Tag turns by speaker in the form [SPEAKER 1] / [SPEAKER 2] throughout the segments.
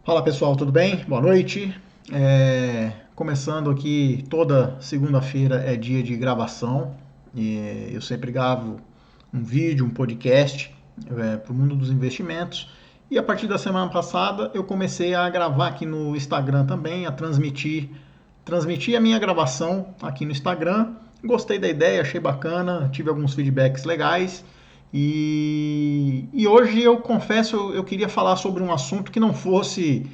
[SPEAKER 1] Fala pessoal, tudo bem? Boa noite. Começando aqui, toda segunda-feira é dia de gravação. Eu sempre gravo um vídeo, um podcast para o mundo dos investimentos. E a partir da semana passada eu comecei a gravar aqui no Instagram também, a transmitir a minha gravação aqui no Instagram. Gostei da ideia, achei bacana, tive alguns feedbacks legais. E hoje eu confesso, eu queria falar sobre um assunto que não fosse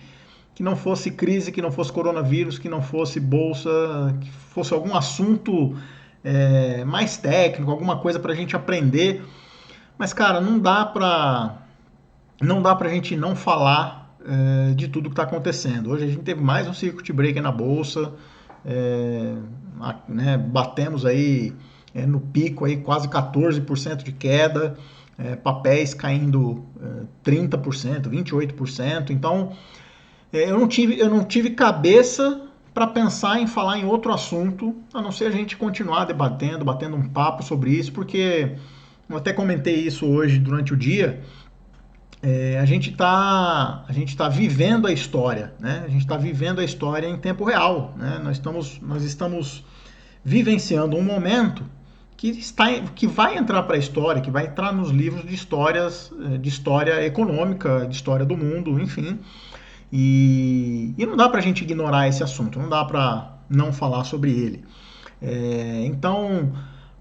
[SPEAKER 1] crise, que não fosse coronavírus, que não fosse bolsa, que fosse algum assunto mais técnico, alguma coisa para a gente aprender. Mas cara, não dá para a gente não falar de tudo que está acontecendo. Hoje a gente teve mais um circuit breaker na bolsa, é, né, batemos aí no pico aí quase 14% de queda, papéis caindo 30%, 28%. Então eu não tive cabeça para pensar em falar em outro assunto, a não ser a gente continuar debatendo, batendo um papo sobre isso, porque eu até comentei isso hoje durante o dia. A gente tá vivendo a história, né? A gente está vivendo a história em tempo real, né? Nós estamos vivenciando um momento que vai entrar para a história, que vai entrar nos livros de história econômica, de história do mundo, enfim. E não dá para a gente ignorar esse assunto, não dá para não falar sobre ele. Então,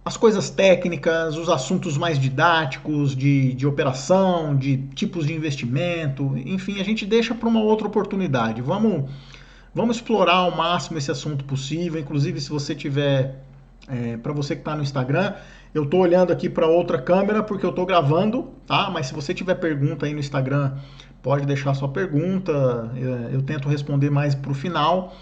[SPEAKER 1] as coisas técnicas, os assuntos mais didáticos de operação, de tipos de investimento, enfim, a gente deixa para uma outra oportunidade. Vamos explorar ao máximo esse assunto possível. Inclusive, se você tiver, para você que está no Instagram, eu estou olhando aqui para outra câmera porque eu estou gravando, tá? Mas se você tiver pergunta aí no Instagram, pode deixar sua pergunta. Eu tento responder mais para o final.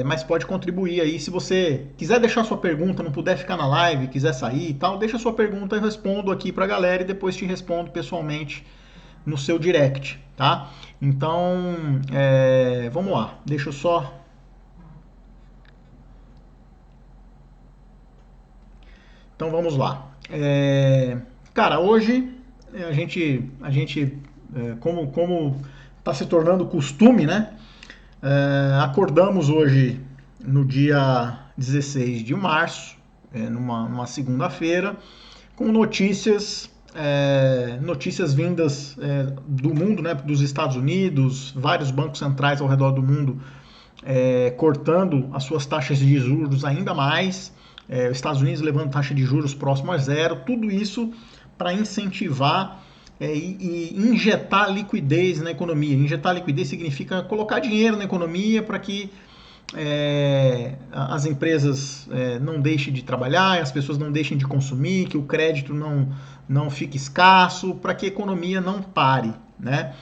[SPEAKER 1] Mas pode contribuir aí. Se você quiser deixar sua pergunta, não puder ficar na live, quiser sair e tal, deixa sua pergunta e respondo aqui para a galera e depois te respondo pessoalmente no seu direct, tá? Então, vamos lá. Deixa eu só. Então vamos lá. Cara, hoje a gente como está se tornando costume, né? Acordamos hoje no dia 16 de março, numa segunda-feira, com notícias vindas do mundo, né, dos Estados Unidos, vários bancos centrais ao redor do mundo cortando as suas taxas de juros ainda mais, os Estados Unidos levando taxa de juros próximo a zero, tudo isso para incentivar e injetar liquidez na economia. Injetar liquidez significa colocar dinheiro na economia para que as empresas não deixem de trabalhar, as pessoas não deixem de consumir, que o crédito não fique escasso, para que a economia não pare, né?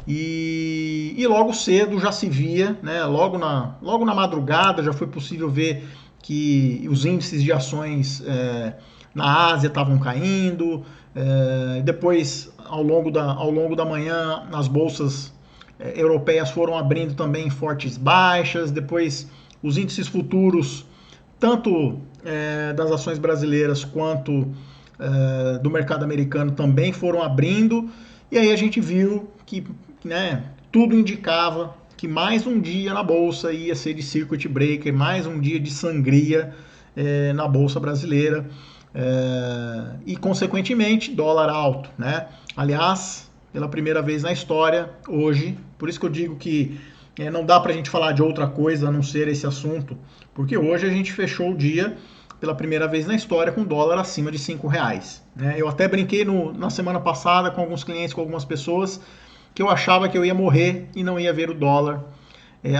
[SPEAKER 1] E logo cedo já se via, né? Logo na madrugada já foi possível ver que os índices de ações na Ásia estavam caindo. Depois, ao longo da manhã, as bolsas europeias foram abrindo também fortes baixas. Depois, os índices futuros, tanto das ações brasileiras quanto do mercado americano, também foram abrindo. E aí a gente viu que, né, tudo indicava que mais um dia na bolsa ia ser de circuit breaker, mais um dia de sangria na bolsa brasileira. E consequentemente dólar alto, né? Aliás, pela primeira vez na história, hoje, por isso que eu digo que não dá para a gente falar de outra coisa a não ser esse assunto, porque hoje a gente fechou o dia pela primeira vez na história com dólar acima de R$ 5, né? Eu até brinquei na semana passada com alguns clientes, com algumas pessoas, que eu achava que eu ia morrer e não ia ver o dólar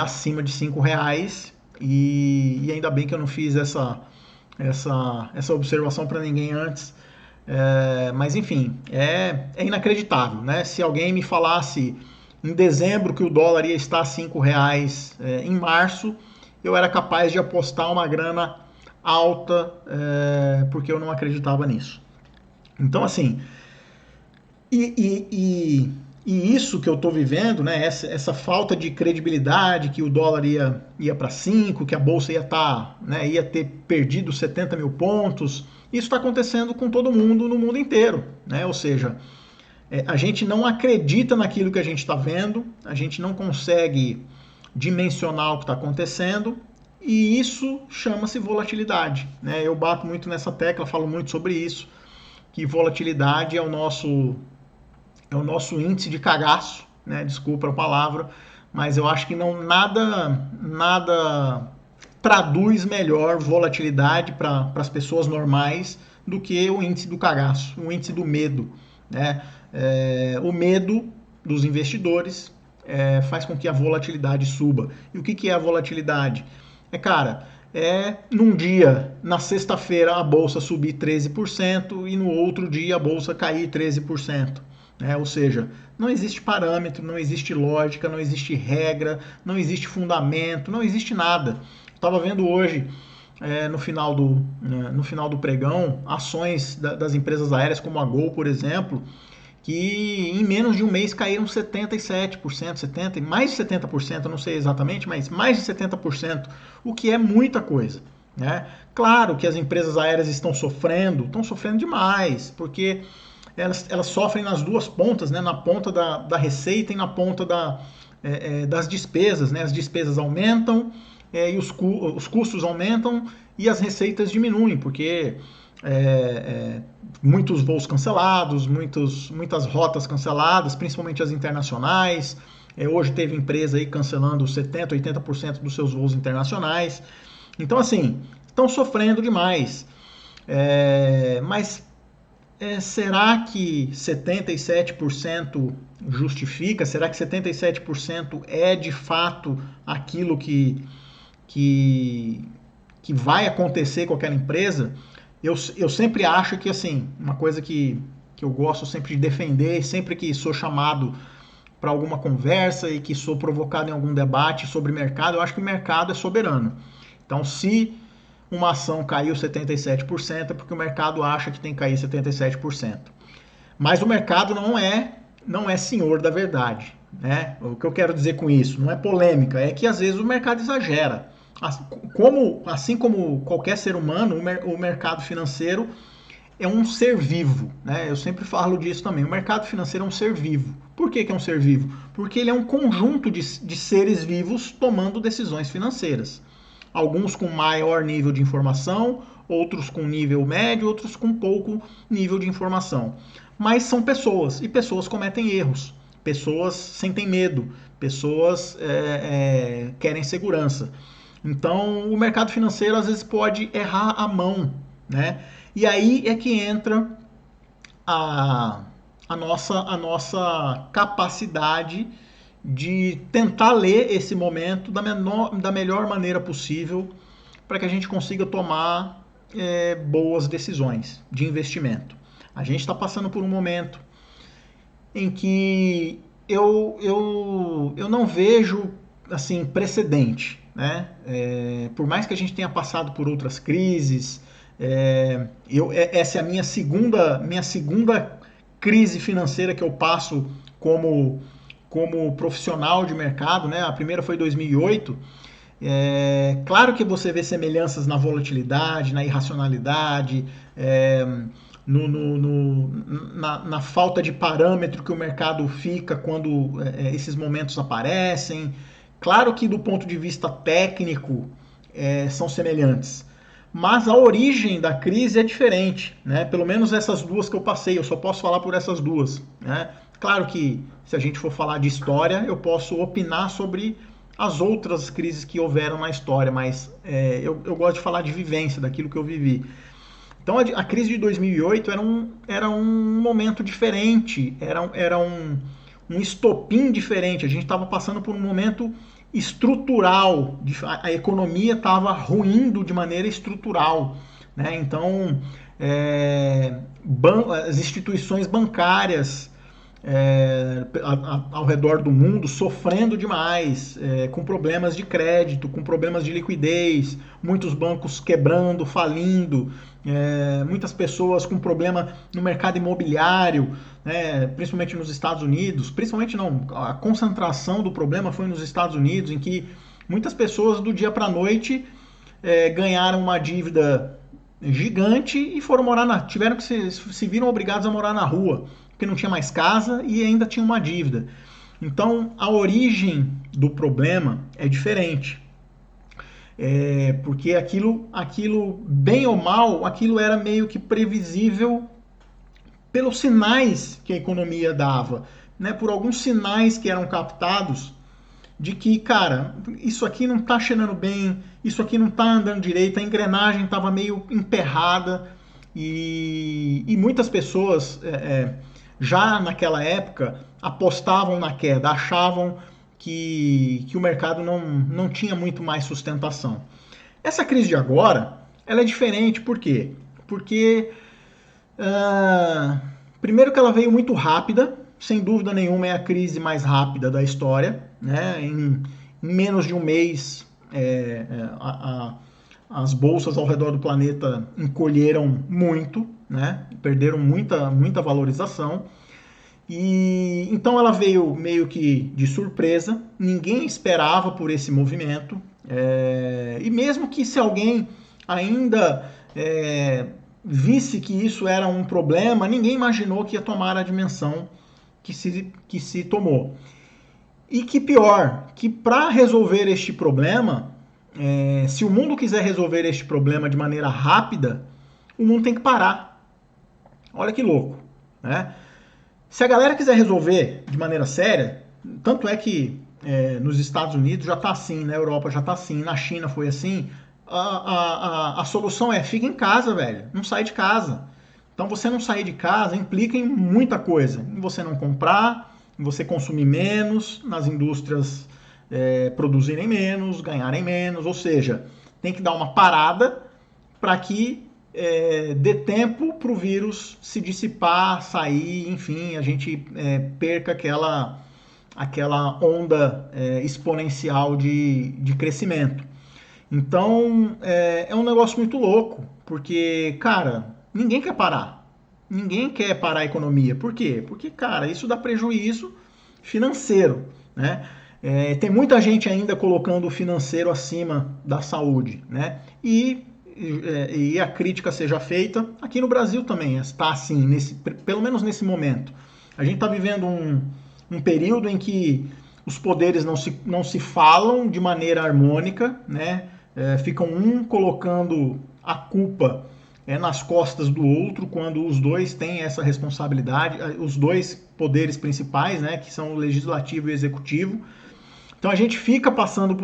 [SPEAKER 1] acima de R$ 5, e ainda bem que eu não fiz essa observação para ninguém antes. Mas enfim, é inacreditável, né? Se alguém me falasse em dezembro que o dólar ia estar a R$ 5 em março, eu era capaz de apostar uma grana alta, porque eu não acreditava nisso. Então assim, e isso que eu estou vivendo, né, essa falta de credibilidade, que o dólar ia para 5, que a bolsa ia ter perdido 70 mil pontos, isso está acontecendo com todo mundo no mundo inteiro, né? Ou seja, A gente não acredita naquilo que a gente está vendo, a gente não consegue dimensionar o que está acontecendo, e isso chama-se volatilidade, né? Eu bato muito nessa tecla, falo muito sobre isso, que volatilidade é o nosso índice de cagaço, né? Desculpa a palavra, mas eu acho que não nada traduz melhor volatilidade para as pessoas normais do que o índice do cagaço, o índice do medo, né? O medo dos investidores faz com que a volatilidade suba. E o que é a volatilidade? Cara, num dia, na sexta-feira, a bolsa subir 13% e no outro dia a bolsa cair 13%. Ou seja, não existe parâmetro, não existe lógica, não existe regra, não existe fundamento, não existe nada. Estava vendo hoje, no final do pregão, ações das empresas aéreas como a Gol, por exemplo, que em menos de um mês caíram 77%, 70%, mais de 70%, não sei exatamente, mas mais de 70%, o que é muita coisa, né? Claro que as empresas aéreas estão sofrendo demais, porque elas sofrem nas duas pontas, né? Na ponta da receita e na ponta das despesas, né? As despesas aumentam e os custos aumentam e as receitas diminuem, porque muitos voos cancelados, muitas rotas canceladas, principalmente as internacionais. Hoje teve empresa aí cancelando 70%, 80% dos seus voos internacionais. Então, assim, estão sofrendo demais. Mas será que 77% justifica? Será que 77% é de fato aquilo que vai acontecer com aquela empresa? Eu sempre acho que, assim, uma coisa que eu gosto sempre de defender, sempre que sou chamado para alguma conversa e que sou provocado em algum debate sobre mercado, eu acho que o mercado é soberano. Então, se uma ação caiu 77%, é porque o mercado acha que tem que cair 77%. Mas o mercado não é senhor da verdade, né? O que eu quero dizer com isso? Não é polêmica, é que às vezes o mercado exagera. Assim como qualquer ser humano, o mercado financeiro é um ser vivo, né? Eu sempre falo disso também. O mercado financeiro é um ser vivo. Por que é um ser vivo? Porque ele é um conjunto de seres vivos tomando decisões financeiras. Alguns com maior nível de informação, outros com nível médio, outros com pouco nível de informação. Mas são pessoas, e pessoas cometem erros. Pessoas sentem medo, pessoas querem segurança. Então, o mercado financeiro às vezes pode errar a mão, né? E aí é que entra a nossa capacidade de tentar ler esse momento da melhor maneira possível para que a gente consiga tomar boas decisões de investimento. A gente está passando por um momento em que eu não vejo assim precedente, né? Por mais que a gente tenha passado por outras crises, essa é a minha segunda crise financeira que eu passo como profissional de mercado, né? A primeira foi em 2008. Claro que você vê semelhanças na volatilidade, na irracionalidade, na falta de parâmetro que o mercado fica quando esses momentos aparecem. Claro que do ponto de vista técnico são semelhantes, mas a origem da crise é diferente, né? Pelo menos essas duas que eu passei, eu só posso falar por essas duas, né? Claro que se a gente for falar de história, eu posso opinar sobre as outras crises que houveram na história, mas eu gosto de falar de vivência, daquilo que eu vivi. Então a crise de 2008 era um momento diferente, era um estopim diferente. A gente estava passando por um momento estrutural, a economia estava ruindo de maneira estrutural, né? Então as instituições bancárias ao redor do mundo sofrendo demais, com problemas de crédito, com problemas de liquidez, muitos bancos quebrando, falindo, muitas pessoas com problema no mercado imobiliário, né, principalmente nos Estados Unidos. Principalmente não, a concentração do problema foi nos Estados Unidos, em que muitas pessoas do dia para a noite ganharam uma dívida gigante e foram morar tiveram que se viram obrigados a morar na rua, porque não tinha mais casa e ainda tinha uma dívida. Então, a origem do problema é diferente. Porque aquilo, bem ou mal, aquilo era meio que previsível pelos sinais que a economia dava, né? Por alguns sinais que eram captados de que, cara, isso aqui não está cheirando bem, isso aqui não está andando direito, a engrenagem estava meio emperrada e muitas pessoas já naquela época apostavam na queda, achavam que o mercado não tinha muito mais sustentação. Essa crise de agora, ela é diferente, por quê? Porque, primeiro que ela veio muito rápida, sem dúvida nenhuma é a crise mais rápida da história, né? Em menos de um mês, as bolsas ao redor do planeta encolheram muito, né? Perderam muita valorização. E então ela veio meio que de surpresa, ninguém esperava por esse movimento, e mesmo que se alguém ainda visse que isso era um problema, ninguém imaginou que ia tomar a dimensão que se tomou. E que pior, que para resolver este problema, se o mundo quiser resolver este problema de maneira rápida, o mundo tem que parar. Olha que louco, né? Se a galera quiser resolver de maneira séria, tanto é que nos Estados Unidos já está assim, na Europa já está assim, na China foi assim, a solução é fica em casa, velho, não sai de casa. Então você não sair de casa implica em muita coisa, em você não comprar, em você consumir menos, nas indústrias produzirem menos, ganharem menos, ou seja, tem que dar uma parada para que dê tempo para o vírus se dissipar, sair, enfim, a gente perca aquela onda exponencial de crescimento. Então, é um negócio muito louco, porque, cara, ninguém quer parar. Ninguém quer parar a economia. Por quê? Porque, cara, isso dá prejuízo financeiro, né? Tem muita gente ainda colocando o financeiro acima da saúde, né? E a crítica seja feita, aqui no Brasil também está assim, pelo menos nesse momento. A gente está vivendo um período em que os poderes não se falam de maneira harmônica, né? Ficam colocando a culpa nas costas do outro, quando os dois têm essa responsabilidade, os dois poderes principais, né? Que são o legislativo e o executivo. Então a gente fica passando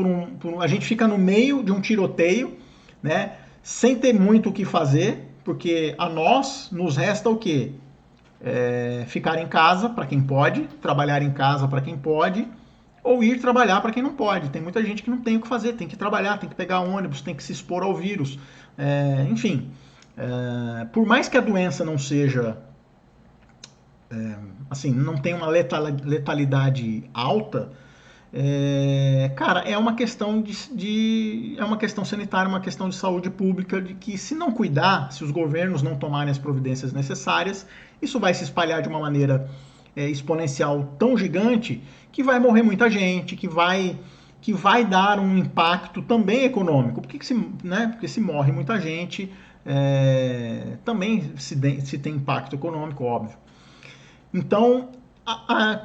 [SPEAKER 1] a gente fica no meio de um tiroteio, né? Sem ter muito o que fazer, porque a nós nos resta o quê? Ficar em casa para quem pode, trabalhar em casa para quem pode, ou ir trabalhar para quem não pode. Tem muita gente que não tem o que fazer, tem que trabalhar, tem que pegar ônibus, tem que se expor ao vírus. Enfim, por mais que a doença não seja, assim, não tenha uma letalidade alta, cara, é uma questão é uma questão sanitária, uma questão de saúde pública, de que se não cuidar, se os governos não tomarem as providências necessárias, isso vai se espalhar de uma maneira exponencial tão gigante que vai morrer muita gente, que vai dar um impacto também econômico, porque se morre muita gente, também se tem impacto econômico, óbvio. Então,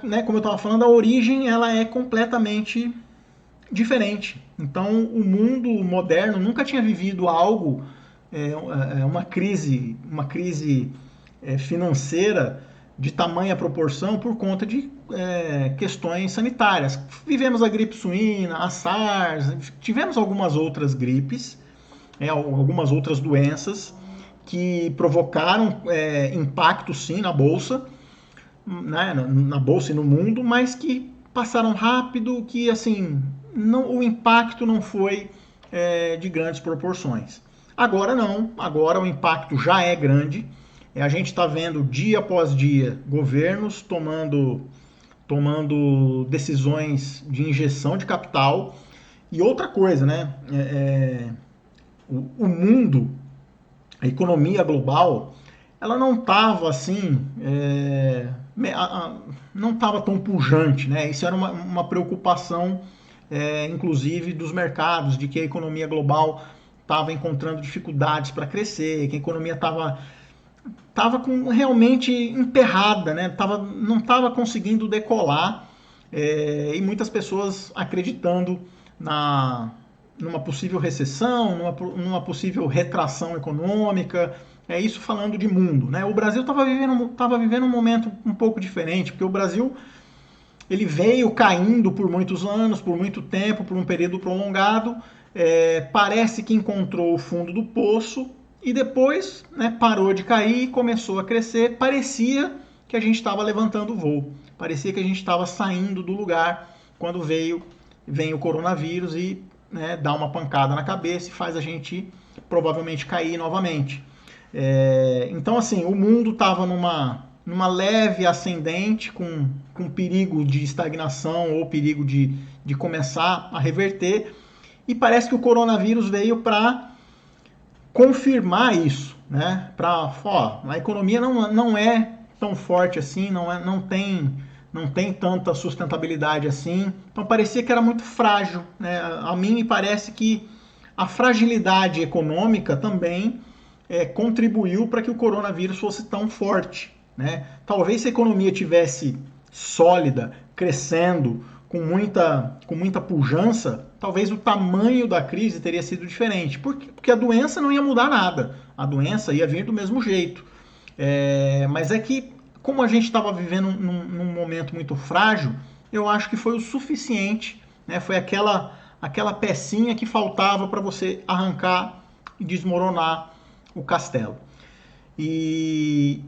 [SPEAKER 1] né, como eu estava falando, a origem ela é completamente diferente. Então, o mundo moderno nunca tinha vivido algo, uma crise financeira de tamanha proporção por conta de questões sanitárias. Vivemos a gripe suína, a SARS, tivemos algumas outras gripes, algumas outras doenças que provocaram impacto sim na bolsa, né, na bolsa e no mundo, mas que passaram rápido, que assim o impacto não foi de grandes proporções. Agora não, agora o impacto já é grande. A gente está vendo dia após dia governos tomando decisões de injeção de capital. E outra coisa, né? O mundo, a economia global, ela não estava assim, não estava tão pujante, né? Isso era uma preocupação, inclusive, dos mercados, de que a economia global estava encontrando dificuldades para crescer, que a economia estava estava realmente emperrada, né? Não estava conseguindo decolar, e muitas pessoas acreditando numa possível recessão, numa possível retração econômica. É isso falando de mundo, né? O Brasil estava vivendo um momento um pouco diferente, porque o Brasil ele veio caindo por muitos anos, por muito tempo, por um período prolongado. Parece que encontrou o fundo do poço e depois, né, parou de cair e começou a crescer. Parecia que a gente estava levantando o voo, parecia que a gente estava saindo do lugar quando vem o coronavírus e, né, dá uma pancada na cabeça e faz a gente provavelmente cair novamente. Então, assim, o mundo estava numa leve ascendente, com perigo de estagnação ou perigo de começar a reverter, e parece que o coronavírus veio para confirmar isso, né? A economia não é tão forte assim, não tem tanta sustentabilidade assim, então parecia que era muito frágil, né? A mim me parece que a fragilidade econômica também contribuiu para que o coronavírus fosse tão forte, né? Talvez se a economia tivesse sólida, crescendo, com muita pujança, talvez o tamanho da crise teria sido diferente, porque a doença não ia mudar nada, a doença ia vir do mesmo jeito. Mas é que, como a gente estava vivendo num momento muito frágil, eu acho que foi o suficiente, né? Foi aquela pecinha que faltava para você arrancar e desmoronar o castelo. E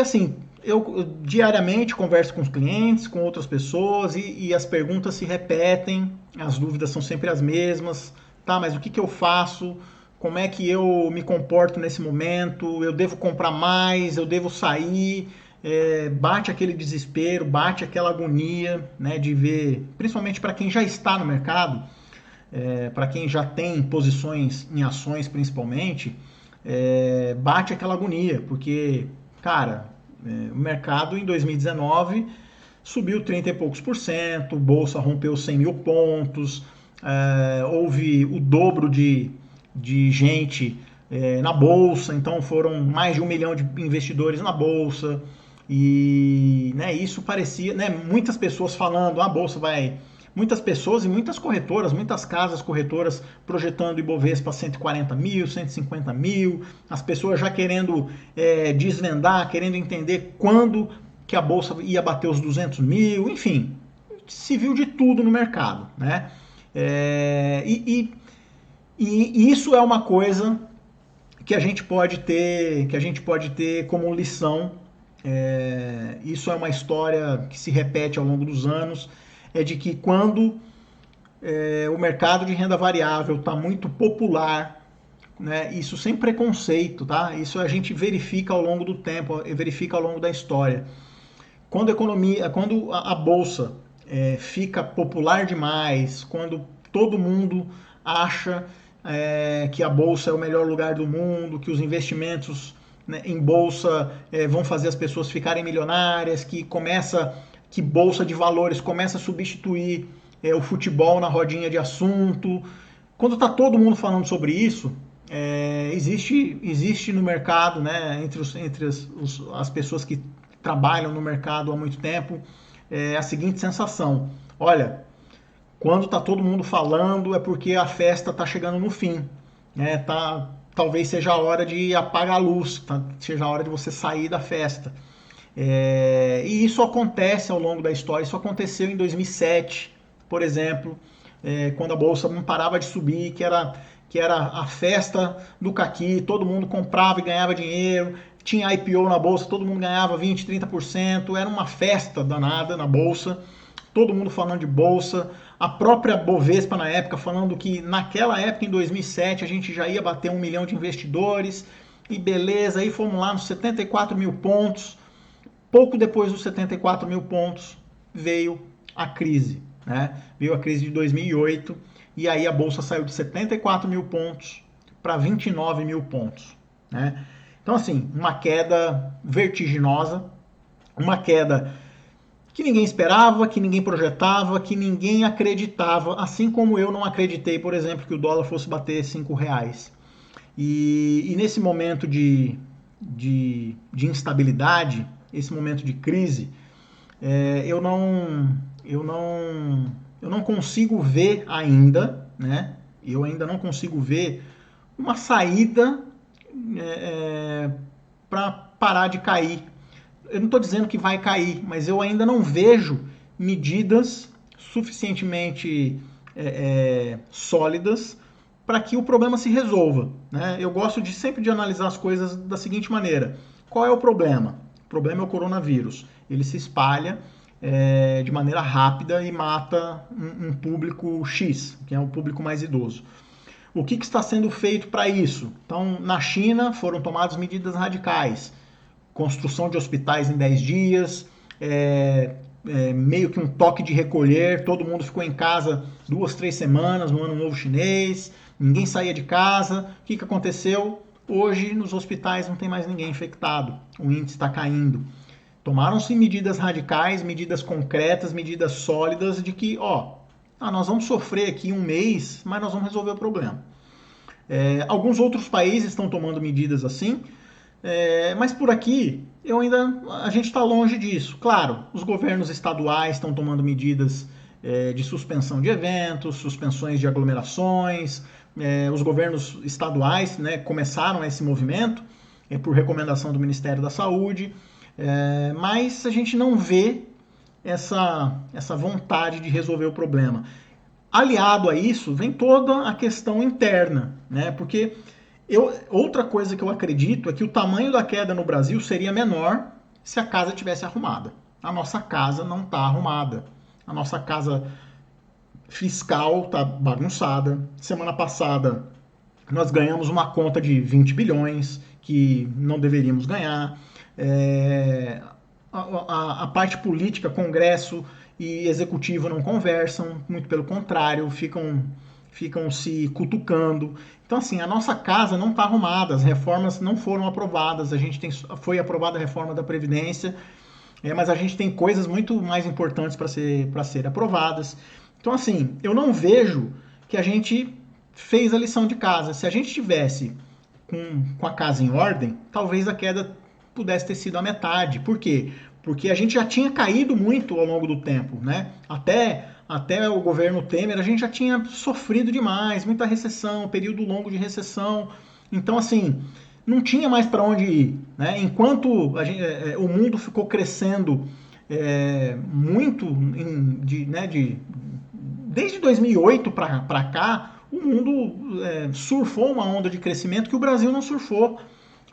[SPEAKER 1] assim, eu diariamente converso com os clientes, com outras pessoas, e as perguntas se repetem, as dúvidas são sempre as mesmas. Tá, mas o que eu faço? Como é que eu me comporto nesse momento? Eu devo comprar mais? Eu devo sair? Bate aquele desespero, bate aquela agonia, né, de ver, principalmente para quem já está no mercado, para quem já tem posições em ações principalmente, bate aquela agonia, porque, cara, o mercado em 2019 subiu 30 e poucos por cento, bolsa rompeu 100 mil pontos, houve o dobro de gente na bolsa, então foram mais de 1 milhão de investidores na bolsa, e, né, isso parecia, né, muitas pessoas falando, a bolsa vai... Muitas pessoas e muitas corretoras, muitas casas corretoras projetando o Ibovespa 140 mil, 150 mil, as pessoas já querendo desvendar, querendo entender quando que a Bolsa ia bater os 200 mil, enfim, se viu de tudo no mercado, né? E isso é uma coisa que a gente pode ter como lição. Isso é uma história que se repete ao longo dos anos, é de que quando o mercado de renda variável está muito popular, né, isso sem preconceito, tá? Isso a gente verifica ao longo do tempo, verifica ao longo da história. Quando a bolsa fica popular demais, quando todo mundo acha que a bolsa é o melhor lugar do mundo, que os investimentos, né, em bolsa vão fazer as pessoas ficarem milionárias, que bolsa de valores começa a substituir o futebol na rodinha de assunto. Quando está todo mundo falando sobre isso, existe no mercado, né, entre as pessoas que trabalham no mercado há muito tempo, a seguinte sensação: olha, quando está todo mundo falando é porque a festa está chegando no fim, né? Talvez seja a hora de apagar a luz, seja a hora de você sair da festa. E isso acontece ao longo da história. Isso aconteceu em 2007, por exemplo, quando a bolsa não parava de subir, que era a festa do caqui, todo mundo comprava e ganhava dinheiro, tinha IPO na bolsa, todo mundo ganhava 20%, 30%, era uma festa danada na bolsa, todo mundo falando de bolsa, a própria Bovespa na época falando que naquela época, em 2007, a gente já ia bater 1 milhão de investidores, e beleza, aí fomos lá nos 74 mil pontos. Pouco depois dos 74 mil pontos veio a crise, né? Veio a crise de 2008, e aí a bolsa saiu de 74 mil pontos para 29 mil pontos, né? Então, assim, uma queda vertiginosa, uma queda que ninguém esperava, que ninguém projetava, que ninguém acreditava, assim como eu não acreditei, por exemplo, que o dólar fosse bater R$5. E nesse momento de de instabilidade, esse momento de crise, eu não consigo ver ainda, né? Eu ainda não consigo ver uma saída para parar de cair. Eu não estou dizendo que vai cair, mas eu ainda não vejo medidas suficientemente sólidas para que o problema se resolva. Né? Eu gosto de sempre de analisar as coisas da seguinte maneira: qual é o problema? O problema é o coronavírus. Ele se espalha de maneira rápida e mata um público X, que é o público mais idoso. O que está sendo feito para isso? Então, na China foram tomadas medidas radicais. Construção de hospitais em 10 dias, meio que um toque de recolher, todo mundo ficou em casa 2, 3 semanas no Ano Novo Chinês, ninguém saía de casa. O que aconteceu? Hoje, nos hospitais não tem mais ninguém infectado, o índice está caindo. Tomaram-se medidas radicais, medidas concretas, medidas sólidas de que, nós vamos sofrer aqui um mês, mas nós vamos resolver o problema. Alguns outros países estão tomando medidas assim, mas por aqui a gente está longe disso. Claro, os governos estaduais estão tomando medidas de suspensão de eventos, suspensões de aglomerações. Os governos estaduais, né, começaram esse movimento por recomendação do Ministério da Saúde, mas a gente não vê essa vontade de resolver o problema. Aliado a isso, vem toda a questão interna, né? Porque outra coisa que eu acredito é que o tamanho da queda no Brasil seria menor se a casa tivesse arrumada. A nossa casa não está arrumada. A nossa casa fiscal está bagunçada. Semana passada nós ganhamos uma conta de 20 bilhões que não deveríamos ganhar. A parte política, Congresso e Executivo não conversam, muito pelo contrário, ficam se cutucando. Então, assim, a nossa casa não está arrumada, as reformas não foram aprovadas, foi aprovada a reforma da Previdência, mas a gente tem coisas muito mais importantes para ser aprovadas. Então, assim, eu não vejo que a gente fez a lição de casa. Se a gente tivesse com a casa em ordem, talvez a queda pudesse ter sido a metade. Por quê? Porque a gente já tinha caído muito ao longo do tempo, né? Até o governo Temer, a gente já tinha sofrido demais, muita recessão, período longo de recessão. Então, assim, não tinha mais para onde ir, né? Enquanto o mundo ficou crescendo muito, desde 2008 para cá, o mundo surfou uma onda de crescimento que o Brasil não surfou,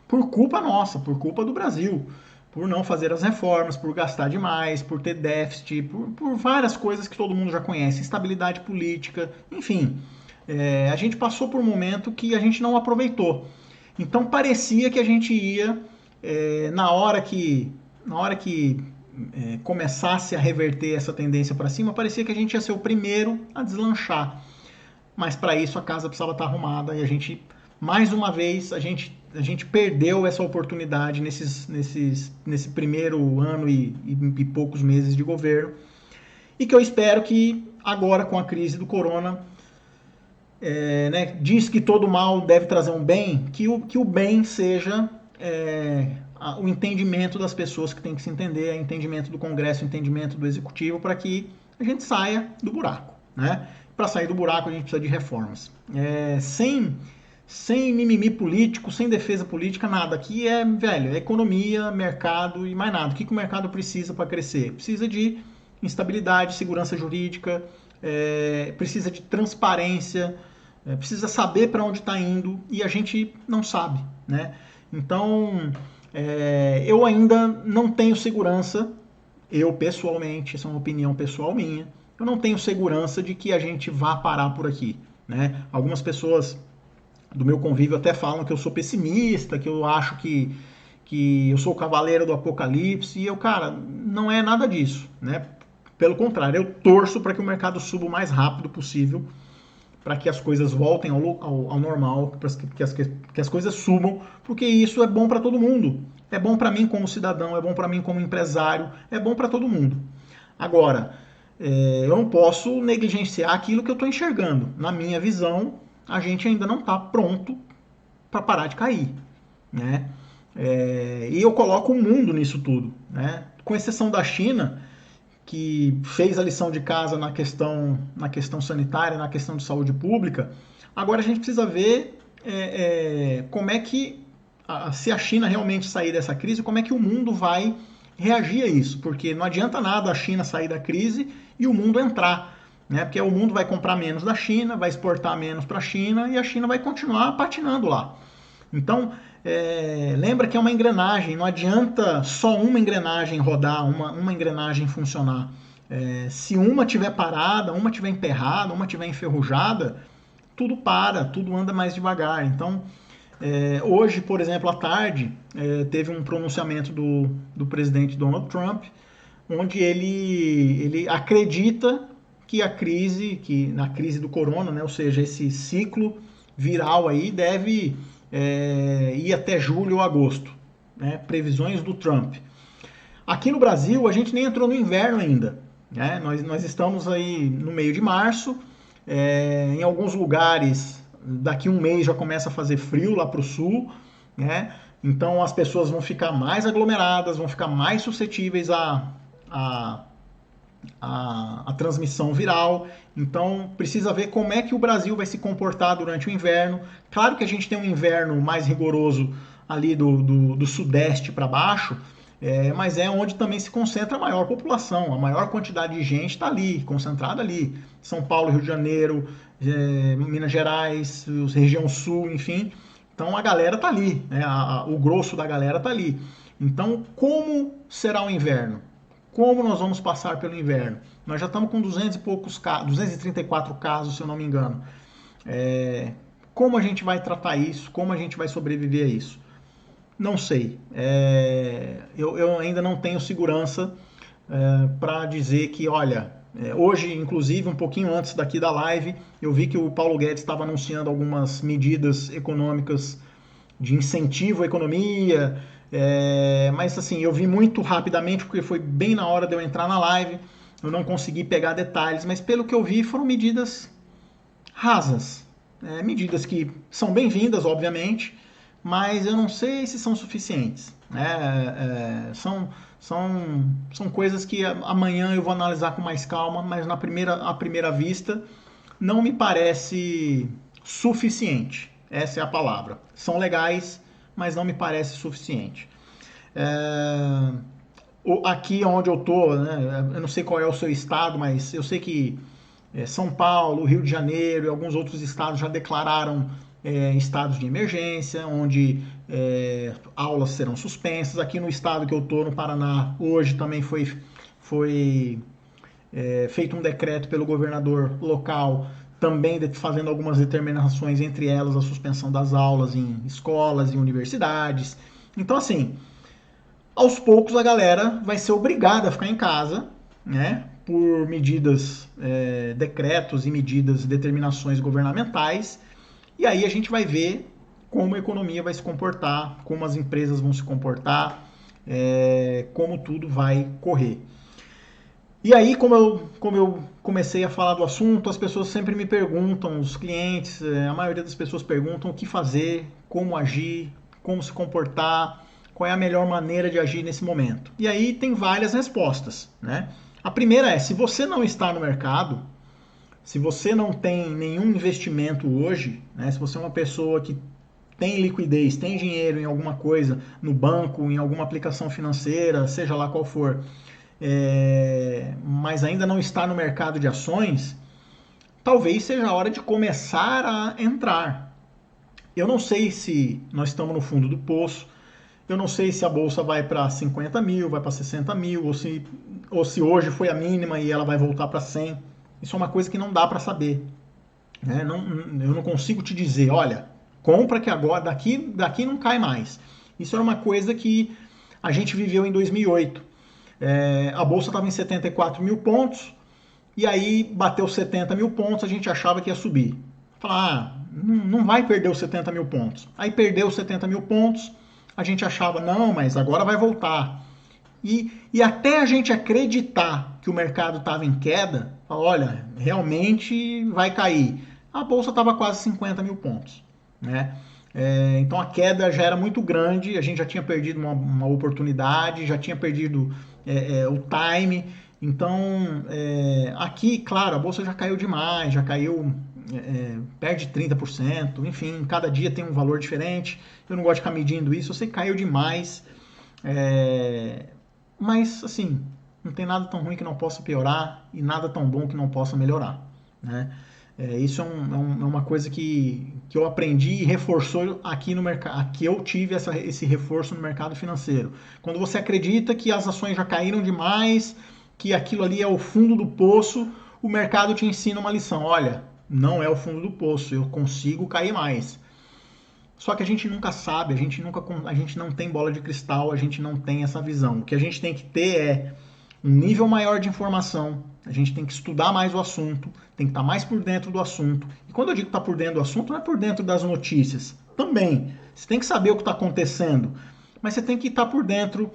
[SPEAKER 1] por culpa nossa, por culpa do Brasil. Por não fazer as reformas, por gastar demais, por ter déficit, por várias coisas que todo mundo já conhece, instabilidade política, enfim. A gente passou por um momento que a gente não aproveitou. Então parecia que a gente ia, na hora que começasse a reverter essa tendência para cima, parecia que a gente ia ser o primeiro a deslanchar. Mas para isso a casa precisava estar arrumada e a gente, mais uma vez, a gente perdeu essa oportunidade nesse primeiro ano e poucos meses de governo. E que eu espero que agora, com a crise do corona, diz que todo mal deve trazer um bem, que o bem seja o entendimento das pessoas que tem que se entender, o entendimento do Congresso, o entendimento do Executivo, para que a gente saia do buraco. Né? Para sair do buraco, a gente precisa de reformas. Sem mimimi político, sem defesa política, nada. Aqui é economia, mercado e mais nada. O que o mercado precisa para crescer? Precisa de instabilidade, segurança jurídica, precisa de transparência, precisa saber para onde está indo e a gente não sabe. Né? Então, eu ainda não tenho segurança, eu pessoalmente, essa é uma opinião pessoal minha, eu não tenho segurança de que a gente vá parar por aqui. Né? Algumas pessoas do meu convívio até falam que eu sou pessimista, que eu acho que eu sou o cavaleiro do apocalipse, e cara, não é nada disso, né? Pelo contrário, eu torço para que o mercado suba o mais rápido possível, para que as coisas voltem ao normal, para que as coisas subam, porque isso é bom para todo mundo. É bom para mim como cidadão, é bom para mim como empresário, é bom para todo mundo. Agora, eu não posso negligenciar aquilo que eu estou enxergando. Na minha visão, a gente ainda não está pronto para parar de cair, né? E eu coloco o mundo nisso tudo, né? Com exceção da China, que fez a lição de casa na questão sanitária, na questão de saúde pública. Agora a gente precisa ver como é que, se a China realmente sair dessa crise, como é que o mundo vai reagir a isso, porque não adianta nada a China sair da crise e o mundo entrar, né? Porque o mundo vai comprar menos da China, vai exportar menos para a China e a China vai continuar patinando lá. Então, lembra que é uma engrenagem, não adianta só uma engrenagem rodar, uma engrenagem funcionar. Se uma tiver parada, uma tiver emperrada, uma tiver enferrujada, tudo para, tudo anda mais devagar. Então, hoje, por exemplo, à tarde, teve um pronunciamento do presidente Donald Trump, onde ele acredita que na crise do corona, né, ou seja, esse ciclo viral aí deve ir até julho ou agosto, né, previsões do Trump. Aqui no Brasil, a gente nem entrou no inverno ainda, né? Nós estamos aí no meio de março, em alguns lugares, daqui um mês já começa a fazer frio lá para o sul, né? Então as pessoas vão ficar mais aglomeradas, vão ficar mais suscetíveis à transmissão viral. Então precisa ver como é que o Brasil vai se comportar durante o inverno. Claro que a gente tem um inverno mais rigoroso ali do sudeste para baixo, mas é onde também se concentra a maior população, a maior quantidade de gente está ali, concentrada ali. São Paulo, Rio de Janeiro, Minas Gerais, região sul, enfim. Então a galera está ali, né? O grosso da galera está ali. Então como será o inverno? Como nós vamos passar pelo inverno? Nós já estamos com 200 e poucos casos, 234 casos, se eu não me engano. Como a gente vai tratar isso? Como a gente vai sobreviver a isso? Não sei. Eu ainda não tenho segurança para dizer que, olha, hoje, inclusive, um pouquinho antes daqui da live, eu vi que o Paulo Guedes estava anunciando algumas medidas econômicas de incentivo à economia, mas assim, eu vi muito rapidamente, porque foi bem na hora de eu entrar na live, eu não consegui pegar detalhes, mas pelo que eu vi foram medidas rasas, medidas que são bem-vindas, obviamente, mas eu não sei se são suficientes. São coisas que amanhã eu vou analisar com mais calma, mas à primeira vista não me parece suficiente. Essa é a palavra. São legais, mas não me parece suficiente. Aqui onde eu estou, né, eu não sei qual é o seu estado, mas eu sei que São Paulo, Rio de Janeiro e alguns outros estados já declararam estados de emergência, onde aulas serão suspensas. Aqui no estado que eu estou, no Paraná, hoje também foi feito um decreto pelo governador local, também fazendo algumas determinações, entre elas a suspensão das aulas em escolas e universidades. Então, assim, aos poucos a galera vai ser obrigada a ficar em casa, né, por medidas, decretos e medidas, determinações governamentais. E aí a gente vai ver como a economia vai se comportar, como as empresas vão se comportar, como tudo vai correr. E aí, como eu comecei a falar do assunto, as pessoas sempre me perguntam, os clientes, a maioria das pessoas perguntam o que fazer, como agir, como se comportar, qual é a melhor maneira de agir nesse momento. E aí tem várias respostas, né? A primeira é, se você não está no mercado, se você não tem nenhum investimento hoje, né, se você é uma pessoa que tem liquidez, tem dinheiro em alguma coisa, no banco, em alguma aplicação financeira, seja lá qual for, mas ainda não está no mercado de ações, talvez seja a hora de começar a entrar. Eu não sei se nós estamos no fundo do poço, eu não sei se a bolsa vai para 50 mil, vai para 60 mil, ou se hoje foi a mínima e ela vai voltar para 100. Isso é uma coisa que não dá para saber. Eu não consigo te dizer, olha, compra que agora, daqui não cai mais. Isso era uma coisa que a gente viveu em 2008. A bolsa estava em 74 mil pontos, e aí bateu 70 mil pontos, a gente achava que ia subir. Falar, não vai perder os 70 mil pontos. Aí perdeu os 70 mil pontos, a gente achava, não, mas agora vai voltar. E até a gente acreditar que o mercado estava em queda, olha, realmente vai cair. A bolsa estava quase 50 mil pontos, né? Então a queda já era muito grande, a gente já tinha perdido uma oportunidade, já tinha perdido o time. Então aqui, claro, a bolsa já caiu demais, já caiu, perde 30%, enfim, cada dia tem um valor diferente. Eu não gosto de ficar medindo isso, eu sei que caiu demais, mas assim, não tem nada tão ruim que não possa piorar e nada tão bom que não possa melhorar, né? Isso é uma coisa que eu aprendi e reforçou aqui no mercado. Aqui eu tive esse reforço no mercado financeiro. Quando você acredita que as ações já caíram demais, que aquilo ali é o fundo do poço, o mercado te ensina uma lição. Olha, não é o fundo do poço, eu consigo cair mais. Só que a gente nunca sabe, a gente não tem bola de cristal, a gente não tem essa visão. O que a gente tem que ter é um nível maior de informação, a gente tem que estudar mais o assunto, tem que estar mais por dentro do assunto. E quando eu digo estar por dentro do assunto, não é por dentro das notícias. Também. Você tem que saber o que está acontecendo, mas você tem que estar por dentro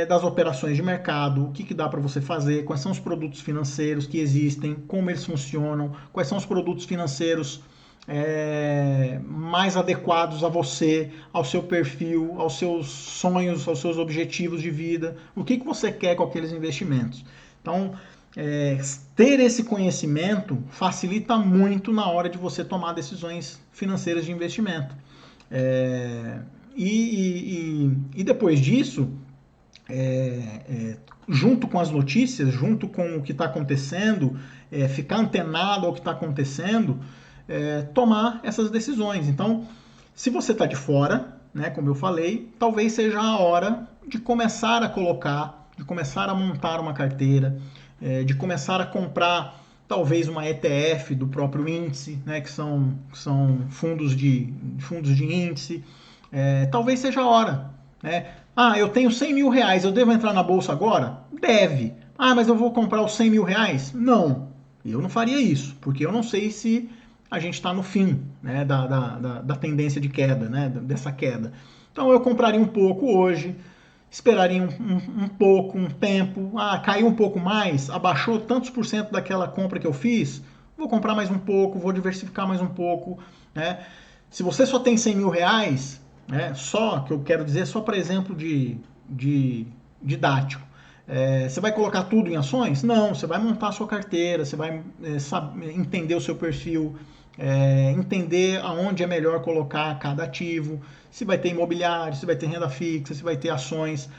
[SPEAKER 1] das operações de mercado, o que dá para você fazer, quais são os produtos financeiros que existem, como eles funcionam, quais são os produtos financeiros mais adequados a você, ao seu perfil, aos seus sonhos, aos seus objetivos de vida, o que você quer com aqueles investimentos. Então, ter esse conhecimento facilita muito na hora de você tomar decisões financeiras de investimento. E depois disso, junto com as notícias, junto com o que está acontecendo, ficar antenado ao que está acontecendo, tomar essas decisões. Então, se você está de fora, né, como eu falei, talvez seja a hora de começar a colocar, de começar a montar uma carteira, de começar a comprar talvez uma ETF do próprio índice, né, que são fundos de índice. Talvez seja a hora. Né? Eu tenho 100 mil reais, eu devo entrar na bolsa agora? Deve. Mas eu vou comprar os 100 mil reais? Não. Eu não faria isso, porque eu não sei se a gente está no fim, né, da tendência de queda, né, dessa queda. Então eu compraria um pouco hoje, esperaria um pouco, um tempo, caiu um pouco mais, abaixou tantos por cento daquela compra que eu fiz, vou comprar mais um pouco, vou diversificar mais um pouco. Né? Se você só tem 100 mil reais, né, que eu quero dizer, só para exemplo didático, você vai colocar tudo em ações? Não, você vai montar a sua carteira, você vai entender o seu perfil, entender aonde é melhor colocar cada ativo, se vai ter imobiliário, se vai ter renda fixa, se vai ter ações.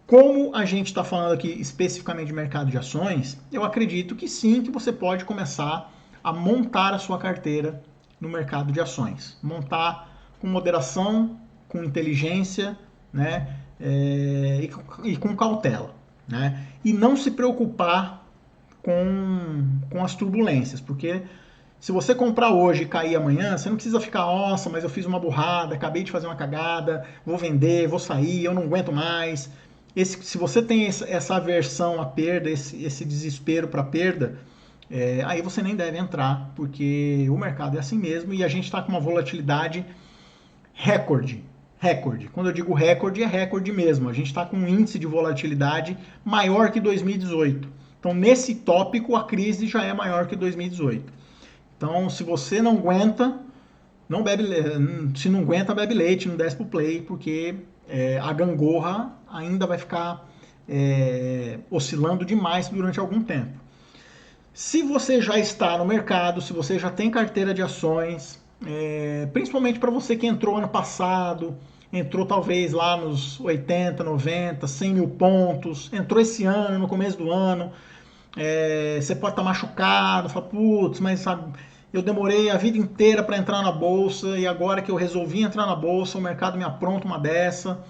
[SPEAKER 1] Como a gente está falando aqui especificamente de mercado de ações, eu acredito que sim, que você pode começar a montar a sua carteira no mercado de ações. Montar com moderação, com inteligência, né, e com cautela. Né? E não se preocupar com as turbulências, porque se você comprar hoje e cair amanhã, você não precisa ficar, nossa, mas eu fiz uma burrada, acabei de fazer uma cagada, vou vender, vou sair, eu não aguento mais. Se você tem essa aversão à perda, esse desespero para perda, aí você nem deve entrar, porque o mercado é assim mesmo e a gente está com uma volatilidade recorde. Recorde. Quando eu digo recorde, é recorde mesmo. A gente está com um índice de volatilidade maior que 2018. Então, nesse tópico, a crise já é maior que 2018. Então, se você não aguenta, se não aguenta, bebe leite, não desce pro play, porque a gangorra ainda vai ficar oscilando demais durante algum tempo. Se você já está no mercado, se você já tem carteira de ações, principalmente para você que entrou ano passado, entrou talvez lá nos 80, 90, 100 mil pontos, entrou esse ano, no começo do ano, você pode estar machucado, fala, putz, mas sabe, eu demorei a vida inteira para entrar na bolsa e agora que eu resolvi entrar na bolsa, o mercado me apronta uma dessa.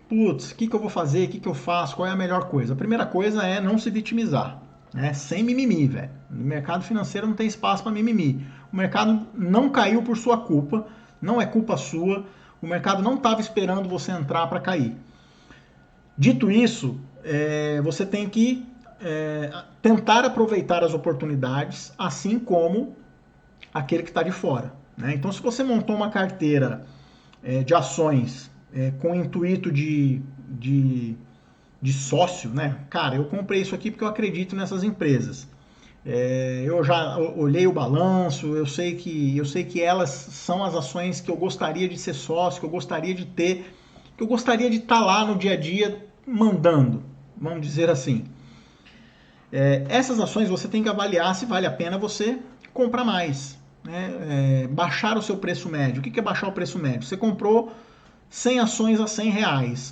[SPEAKER 1] Putz, o que eu vou fazer? O que eu faço? Qual é a melhor coisa? A primeira coisa é não se vitimizar, né? Sem mimimi, velho. No mercado financeiro não tem espaço para mimimi. O mercado não caiu por sua culpa, não é culpa sua. O mercado não estava esperando você entrar para cair. Dito isso, você tem que tentar aproveitar as oportunidades, assim como aquele que está de fora. Né? Então, se você montou uma carteira de ações com o intuito de sócio, né? Cara, eu comprei isso aqui porque eu acredito nessas empresas. Eu já olhei o balanço, eu sei que elas são as ações que eu gostaria de ser sócio, que eu gostaria de ter, que eu gostaria de estar lá no dia a dia mandando, vamos dizer assim. Essas ações você tem que avaliar se vale a pena você comprar mais, né? Baixar o seu preço médio. O que é baixar o preço médio? Você comprou 100 ações a R$ 100,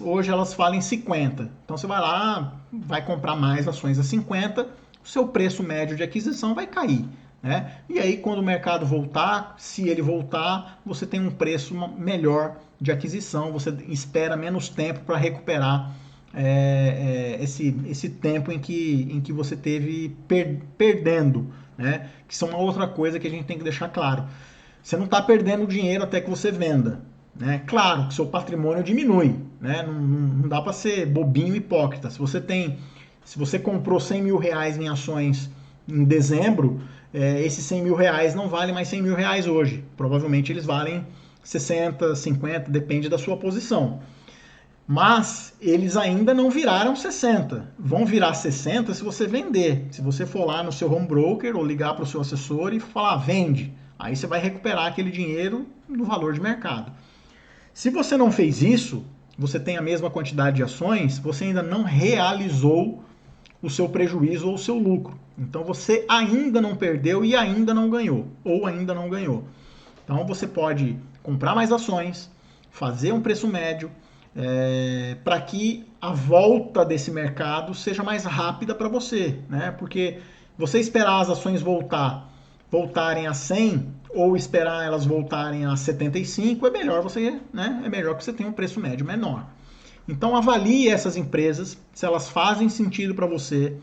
[SPEAKER 1] hoje elas valem 50. Então você vai lá, vai comprar mais ações a 50, o seu preço médio de aquisição vai cair. Né? E aí, quando o mercado voltar, se ele voltar, você tem um preço melhor de aquisição, você espera menos tempo para recuperar esse tempo em que você teve perdendo, né? Que são uma outra coisa que a gente tem que deixar claro. Você não está perdendo dinheiro até que você venda. Né? Claro que seu patrimônio diminui. Né? Não dá para ser bobinho e hipócrita. Se você comprou R$ 100.000 em ações em dezembro, esses R$ 100.000 não valem mais R$ 100.000 hoje. Provavelmente eles valem 60, 50, depende da sua posição. Mas eles ainda não viraram 60. Vão virar 60 se você vender. Se você for lá no seu home broker ou ligar para o seu assessor e falar, vende. Aí você vai recuperar aquele dinheiro no valor de mercado. Se você não fez isso, você tem a mesma quantidade de ações, você ainda não realizou o seu prejuízo ou o seu lucro. Então você ainda não perdeu e ainda não ganhou, ou ainda não ganhou. Então você pode comprar mais ações, fazer um preço médio, para que a volta desse mercado seja mais rápida para você, né? Porque você esperar as ações voltarem a 100 ou esperar elas voltarem a 75 é melhor você, né? É melhor que você tenha um preço médio menor. Então avalie essas empresas, se elas fazem sentido para você,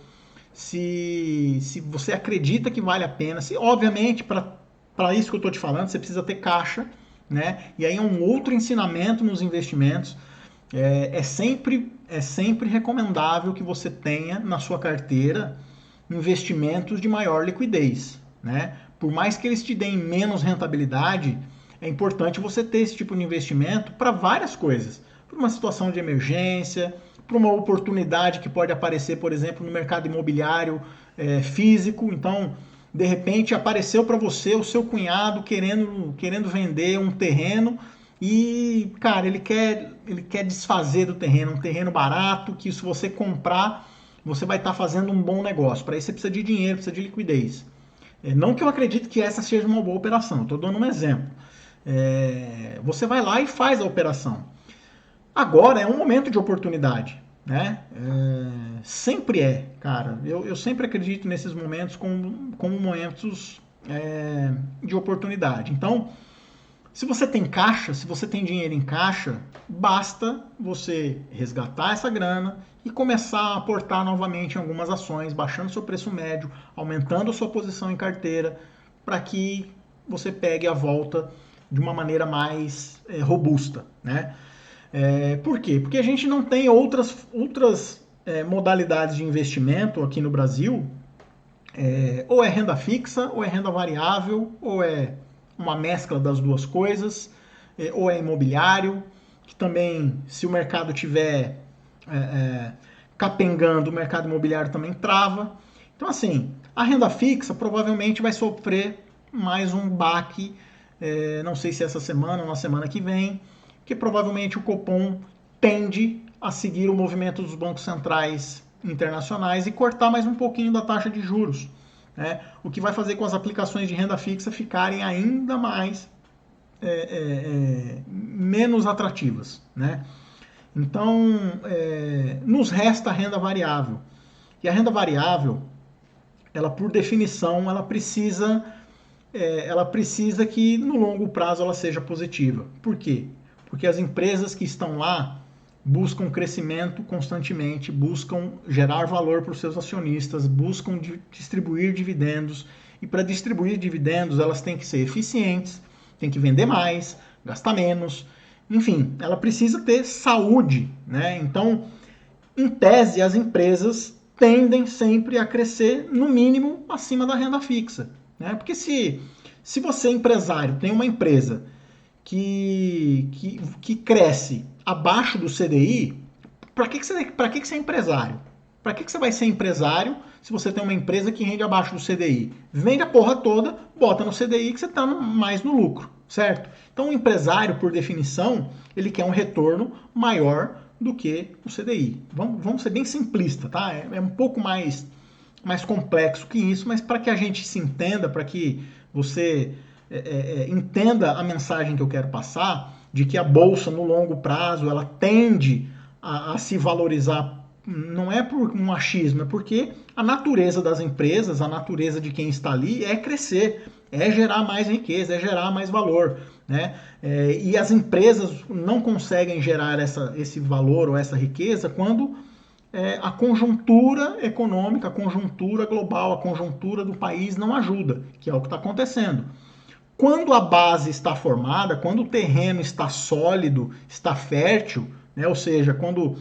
[SPEAKER 1] se você acredita que vale a pena, se obviamente para isso que eu estou te falando você precisa ter caixa, né? E aí é um outro ensinamento nos investimentos. É sempre recomendável que você tenha na sua carteira investimentos de maior liquidez, né? Por mais que eles te deem menos rentabilidade, é importante você ter esse tipo de investimento para várias coisas. Para uma situação de emergência, para uma oportunidade que pode aparecer, por exemplo, no mercado imobiliário físico. Então, de repente, apareceu para você o seu cunhado querendo vender um terreno e, cara, ele quer desfazer do terreno, um terreno barato, que se você comprar, você vai estar fazendo um bom negócio. Para isso você precisa de dinheiro, precisa de liquidez. Não que eu acredite que essa seja uma boa operação, estou dando um exemplo. Você vai lá e faz a operação. Agora é um momento de oportunidade, né? Sempre cara. Eu sempre acredito nesses momentos como momentos de oportunidade. Então, se você tem caixa, se você tem dinheiro em caixa, basta você resgatar essa grana e começar a aportar novamente em algumas ações, baixando seu preço médio, aumentando a sua posição em carteira, para que você pegue a volta de uma maneira mais robusta, né? Por quê? Porque a gente não tem outras modalidades de investimento aqui no Brasil. Ou é renda fixa, ou é renda variável, ou é uma mescla das duas coisas, ou é imobiliário, que também, se o mercado tiver capengando, o mercado imobiliário também trava. Então, assim, a renda fixa provavelmente vai sofrer mais um baque, não sei se essa semana ou na semana que vem, que provavelmente o Copom tende a seguir o movimento dos bancos centrais internacionais e cortar mais um pouquinho da taxa de juros. O que vai fazer com as aplicações de renda fixa ficarem ainda mais menos atrativas. Né? Então, nos resta a renda variável. E a renda variável, ela por definição, ela precisa que no longo prazo ela seja positiva. Por quê? Porque as empresas que estão lá buscam crescimento constantemente, buscam gerar valor para os seus acionistas, buscam distribuir dividendos. E para distribuir dividendos, elas têm que ser eficientes, têm que vender mais, gastar menos. Enfim, ela precisa ter saúde. Né? Então, em tese, as empresas tendem sempre a crescer, no mínimo, acima da renda fixa. Né? Porque se você, empresário, tem uma empresa que cresce abaixo do CDI, para que você é empresário? Para que você vai ser empresário se você tem uma empresa que rende abaixo do CDI. Vende a porra toda, bota no CDI que você está mais no lucro, certo? Então o empresário, por definição, ele quer um retorno maior do que o CDI. Vamos ser bem simplista, tá? É um pouco mais complexo que isso, mas para que a gente se entenda, para que você entenda a mensagem que eu quero passar, de que a bolsa no longo prazo ela tende a se valorizar, não é por um achismo, é porque a natureza das empresas, a natureza de quem está ali é crescer, é gerar mais riqueza, é gerar mais valor, né? E as empresas não conseguem gerar esse valor ou essa riqueza quando a conjuntura econômica, a conjuntura global, a conjuntura do país não ajuda, que é o que está acontecendo. Quando a base está formada, quando o terreno está sólido, está fértil, né, ou seja, quando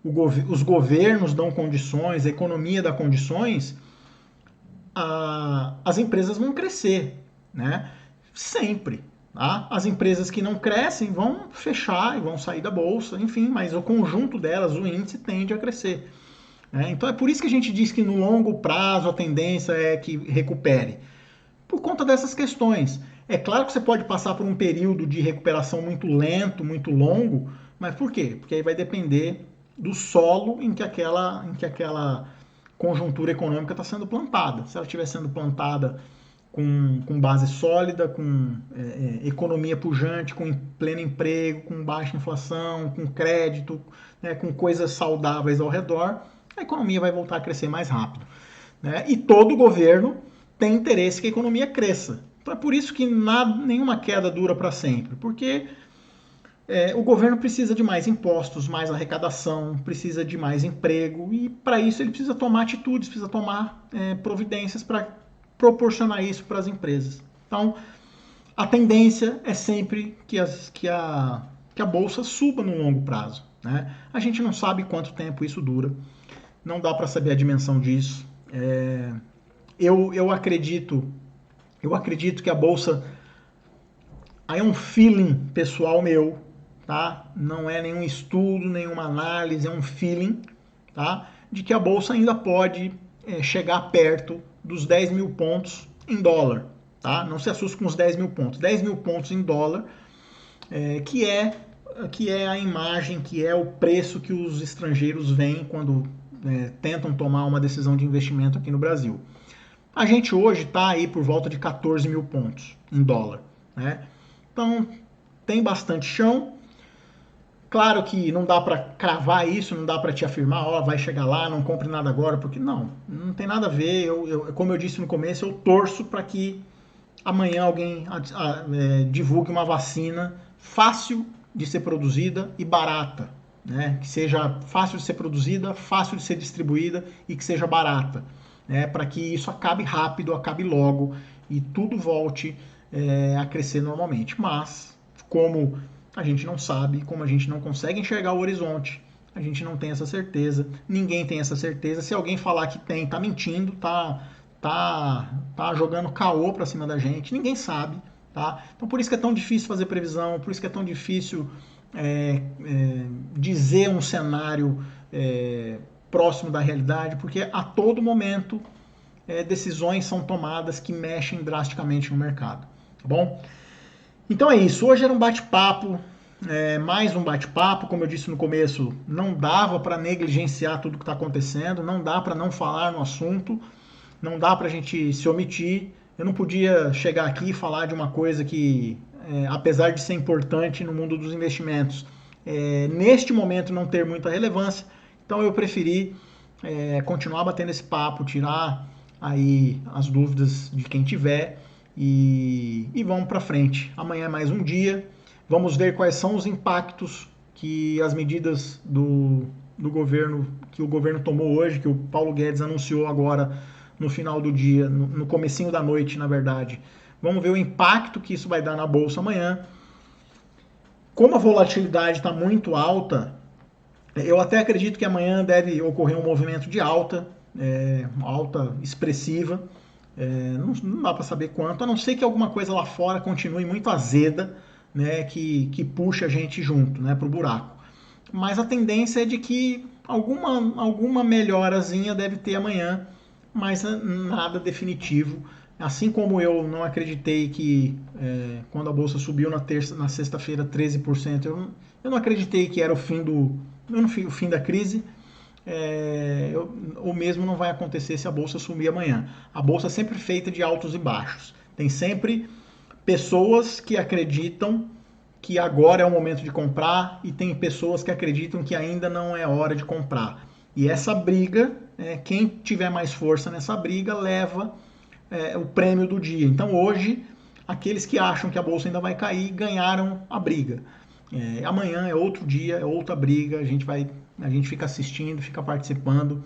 [SPEAKER 1] os governos dão condições, a economia dá condições, as empresas vão crescer, né? Sempre. Tá? As empresas que não crescem vão fechar e vão sair da bolsa, enfim, mas o conjunto delas, o índice, tende a crescer. Né? Então é por isso que a gente diz que no longo prazo a tendência é que recupere. Por conta dessas questões. É claro que você pode passar por um período de recuperação muito lento, muito longo, mas por quê? Porque aí vai depender do solo em que aquela conjuntura econômica está sendo plantada. Se ela estiver sendo plantada com base sólida, com economia pujante, com pleno emprego, com baixa inflação, com crédito, né, com coisas saudáveis ao redor, a economia vai voltar a crescer mais rápido. Né? E todo governo tem interesse que a economia cresça. Então é por isso que nenhuma queda dura para sempre, porque o governo precisa de mais impostos, mais arrecadação, precisa de mais emprego e para isso ele precisa tomar atitudes, precisa tomar providências para proporcionar isso para as empresas. Então a tendência é sempre que a bolsa suba no longo prazo. Né? A gente não sabe quanto tempo isso dura, não dá para saber a dimensão disso. Eu acredito que a bolsa, aí é um feeling pessoal meu, tá? Não é nenhum estudo, nenhuma análise, é um feeling, tá? De que a bolsa ainda pode chegar perto dos 10 mil pontos em dólar, tá? Não se assuste com os 10 mil pontos. 10 mil pontos em dólar, que é a imagem, que é o preço que os estrangeiros veem quando tentam tomar uma decisão de investimento aqui no Brasil. A gente hoje está aí por volta de 14 mil pontos em dólar. Né? Então, tem bastante chão. Claro que não dá para cravar isso, não dá para te afirmar, vai chegar lá, não compre nada agora, porque não tem nada a ver. Como eu disse no começo, eu torço para que amanhã alguém divulgue uma vacina fácil de ser produzida e barata. Né? Que seja fácil de ser produzida, fácil de ser distribuída e que seja barata. Para que isso acabe rápido, acabe logo e tudo volte a crescer normalmente. Mas, como a gente não sabe, como a gente não consegue enxergar o horizonte, a gente não tem essa certeza, ninguém tem essa certeza. Se alguém falar que tem, tá mentindo, tá jogando caô para cima da gente, ninguém sabe. Tá? Então, por isso que é tão difícil fazer previsão, por isso que é tão difícil dizer um cenário próximo da realidade, porque a todo momento decisões são tomadas que mexem drasticamente no mercado, tá bom? Então é isso, hoje era um bate-papo, mais um bate-papo, como eu disse no começo, não dava para negligenciar tudo que está acontecendo, não dá para não falar no assunto, não dá para a gente se omitir, eu não podia chegar aqui e falar de uma coisa que, apesar de ser importante no mundo dos investimentos, neste momento não ter muita relevância. Então eu preferi continuar batendo esse papo, tirar aí as dúvidas de quem tiver e vamos para frente. Amanhã é mais um dia, vamos ver quais são os impactos que as medidas do governo, que o governo tomou hoje, que o Paulo Guedes anunciou agora no final do dia, no comecinho da noite, na verdade. Vamos ver o impacto que isso vai dar na bolsa amanhã. Como a volatilidade está muito alta, eu até acredito que amanhã deve ocorrer um movimento de alta, alta expressiva, não dá para saber quanto, a não ser que alguma coisa lá fora continue muito azeda, né, que puxe a gente junto, né, para o buraco. Mas a tendência é de que alguma melhorazinha deve ter amanhã, mas nada definitivo. Assim como eu não acreditei que quando a bolsa subiu na sexta-feira 13%, eu não acreditei que era o fim da crise. O mesmo não vai acontecer se a bolsa sumir amanhã. A bolsa é sempre feita de altos e baixos. Tem sempre pessoas que acreditam que agora é o momento de comprar e tem pessoas que acreditam que ainda não é hora de comprar. E essa briga, quem tiver mais força nessa briga leva o prêmio do dia. Então hoje, aqueles que acham que a bolsa ainda vai cair ganharam a briga. Amanhã é outro dia, é outra briga, a gente fica assistindo, fica participando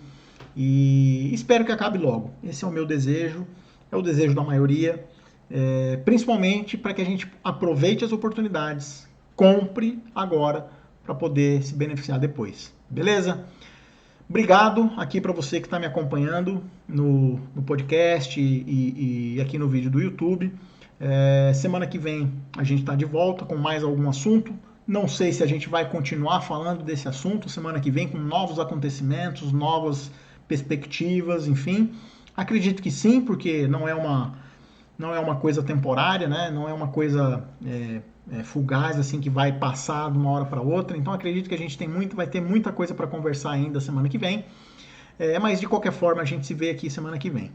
[SPEAKER 1] e espero que acabe logo. Esse é o meu desejo, é o desejo da maioria, principalmente para que a gente aproveite as oportunidades, compre agora para poder se beneficiar depois. Beleza? Obrigado aqui para você que está me acompanhando no podcast e aqui no vídeo do YouTube. Semana que vem a gente está de volta com mais algum assunto. Não sei se a gente vai continuar falando desse assunto semana que vem com novos acontecimentos, novas perspectivas, enfim. Acredito que sim, porque não é uma coisa temporária, né? Não é uma coisa fugaz assim que vai passar de uma hora para outra. Então acredito que a gente vai ter muita coisa para conversar ainda semana que vem. Mas de qualquer forma a gente se vê aqui semana que vem.